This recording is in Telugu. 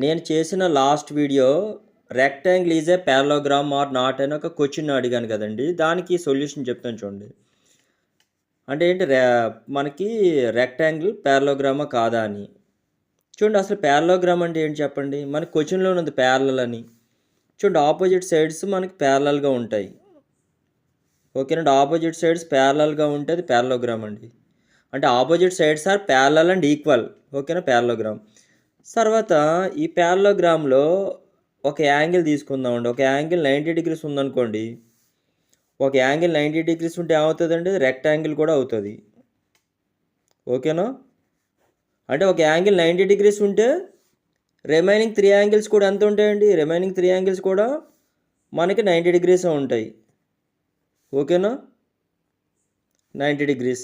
నేను చేసిన last video rectangle is a parallelogram or not అని ఒక క్వశ్చన్ అడిగాను కదండి. దానికి సొల్యూషన్ చెప్తాను చూడండి. అంటే ఏంటి మనకి రెక్టాంగిల్ పారలోగ్రామా కాదా అని చూడండి. అసలు పారలోగ్రామ్ అంటే ఏంటి చెప్పండి. మనకి క్వశ్చన్లో ఉన్నది ప్యారలల్ అని. చూడండి, ఆపోజిట్ సైడ్స్ మనకి ప్యారలల్గా ఉంటాయి. ఓకేనండి, ఆపోజిట్ సైడ్స్ ప్యారలల్గా ఉంటే అది పారలోగ్రామ్ అండి. అంటే opposite sides are parallel and equal. ఓకేనా, పారలోగ్రామ్. తర్వాత ఈ పారలోగ్రామ్లో ఒక యాంగిల్ తీసుకుందామండి. ఒక యాంగిల్ 90 degrees ఉందనుకోండి. ఒక యాంగిల్ 90 degrees ఉంటే ఏమవుతుందండి, రెక్టాంగిల్ కూడా అవుతుంది. ఓకేనా, అంటే ఒక యాంగిల్ 90 degrees ఉంటే రిమైనింగ్ 3 యాంగిల్స్ కూడా ఎంత ఉంటాయండి, రిమైనింగ్ 3 యాంగిల్స్ కూడా మనకి 90 degrees ఉంటాయి. ఓకేనా, 90 degrees.